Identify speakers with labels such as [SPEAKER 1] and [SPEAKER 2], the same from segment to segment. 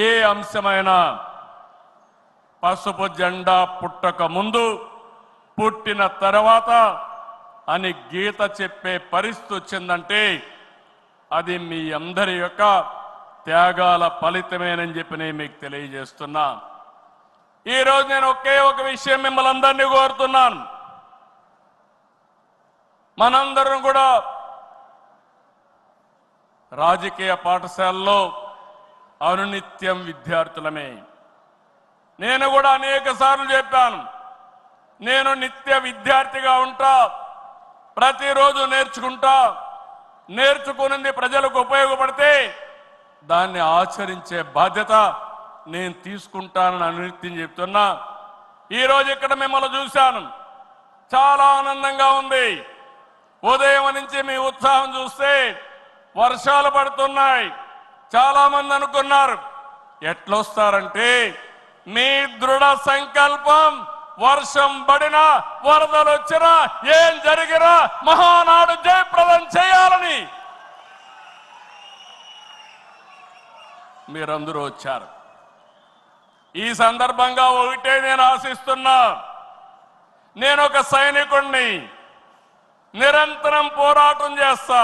[SPEAKER 1] ఏ అంశమైనా పసుపు జెండా పుట్టక ముందు పుట్టిన తర్వాత అని గీత చెప్పే పరిస్థితి వచ్చిందంటే అది మీ అందరి యొక్క త్యాగాల ఫలితమేనని చెప్పి నేను మీకు తెలియజేస్తున్నా. ఈరోజు నేను ఒకే ఒక విషయం మిమ్మల్ని అందరినీ కోరుతున్నాను. మనందరం కూడా రాజకీయ పాఠశాలలో అనునిత్యం విద్యార్థులమే. నేను కూడా అనేక సార్లు చెప్పాను, నేను నిత్య విద్యార్థిగా ఉంటా, ప్రతిరోజు నేర్చుకుంటా, నేర్చుకున్నది ప్రజలకు ఉపయోగపడితే దాన్ని ఆచరించే బాధ్యత నేను తీసుకుంటానని అనునిత్యం చెప్తున్నా. ఈరోజు ఇక్కడ మిమ్మల్ని చూశాను, చాలా ఆనందంగా ఉంది. ఉదయం నుంచి మీ ఉత్సాహం చూస్తే వర్షాలు పడుతున్నాయి. చాలా మంది అనుకున్నారు ఎట్లొస్తారంటే మీ దృఢ సంకల్పం వర్షం పడినా వరదలు వచ్చినా ఏం జరిగినా మహానాడు జయప్రదం చేయాలని మీరందరూ వచ్చారు. ఈ సందర్భంగా ఒకటే నేను ఆశిస్తున్నా, నేను ఒక సైనికుణ్ణి, నిరంతరం పోరాటం చేస్తా.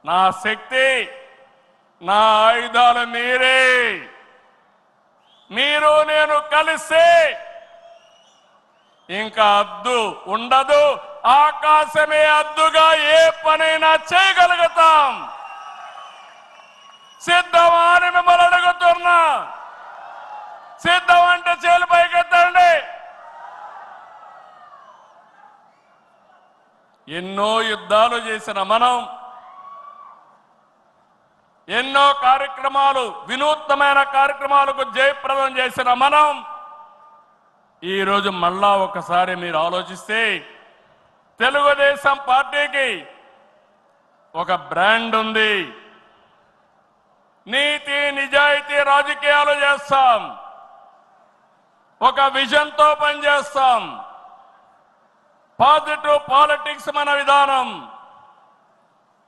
[SPEAKER 1] నా శక్తి, నా ఆయుధాలు మీరే. మీరు నేను కలిస్తే ఇంకా అద్దు ఉండదు, ఆకాశమే అద్దుగా ఏ పనైనా చేయగలుగుతాం. సిద్ధమా అని మిమ్మల్ని అడుగుతున్నా. సిద్ధం అంటే చేలు పైకెత్తండి. ఎన్నో యుద్ధాలు చేసిన మనం, ఎన్నో కార్యక్రమాలు, వినూత్నమైన కార్యక్రమాలకు జయప్రదం చేసిన మనం ఈరోజు మళ్ళా ఒకసారి మీరు ఆలోచిస్తే తెలుగుదేశం పార్టీకి ఒక బ్రాండ్ ఉంది. నీతి నిజాయితీ రాజకీయాలు చేస్తాం, ఒక విజన్తో పనిచేస్తాం. పాజిటివ్ పాలిటిక్స్ మన విధానం.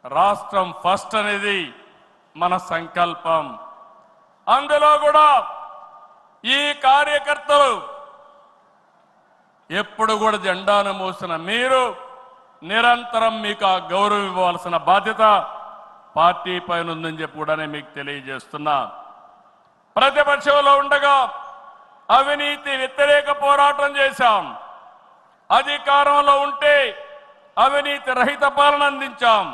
[SPEAKER 1] రాష్ట్రం ఫస్ట్ అనేది మన సంకల్పం. అందులో కూడా ఈ కార్యకర్తలు ఎప్పుడు కూడా జెండాను మోసిన మీరు నిరంతరం మీకు ఆ గౌరవం ఇవ్వాల్సిన బాధ్యత పార్టీ పైన ఉందని చెప్పి కూడా నేను మీకు తెలియజేస్తున్నా. ప్రతిపక్షంలో ఉండగా అవినీతి వ్యతిరేక పోరాటం చేశాం. అధికారంలో ఉంటే అవినీతి రహిత పాలన అందించాం.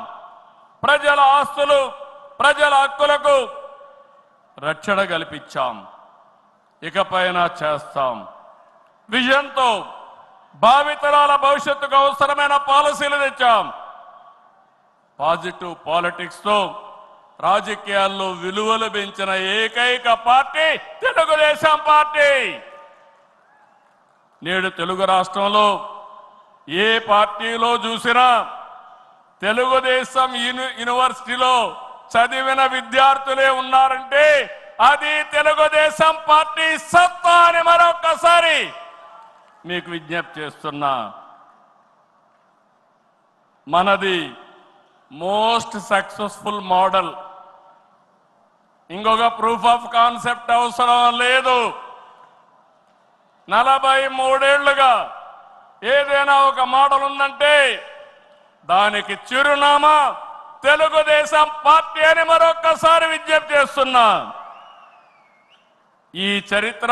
[SPEAKER 1] ప్రజల ఆస్తులు, ప్రజల హక్కులకు రక్షణ కల్పించాం. ఇకపైన చేస్తాం. విజన్తో భావితరాల భవిష్యత్తుకు అవసరమైన పాలసీలు తెచ్చాం. పాజిటివ్ పాలిటిక్స్ తో రాజకీయాల్లో విలువలు పెంచిన ఏకైక పార్టీ తెలుగుదేశం పార్టీ. నేడు తెలుగు రాష్ట్రంలో ఏ పార్టీలో చూసినా తెలుగుదేశం యూనివర్సిటీలో చదివిన విద్యార్థులే ఉన్నారంటే అది తెలుగుదేశం పార్టీ సత్తా అని మరొకసారి మీకు విజ్ఞప్తి చేస్తున్నా. మనది మోస్ట్ సక్సెస్ఫుల్ మోడల్. ఇంకొక ప్రూఫ్ ఆఫ్ కాన్సెప్ట్ అవసరం లేదు. 43 ఏళ్లుగా ఏదైనా ఒక మోడల్ ఉందంటే దానికి చిరునామా తెలుగుదేశం పార్టీ అని మరొకసారి విజ్ఞప్తి చేస్తున్నా. ఈ చరిత్ర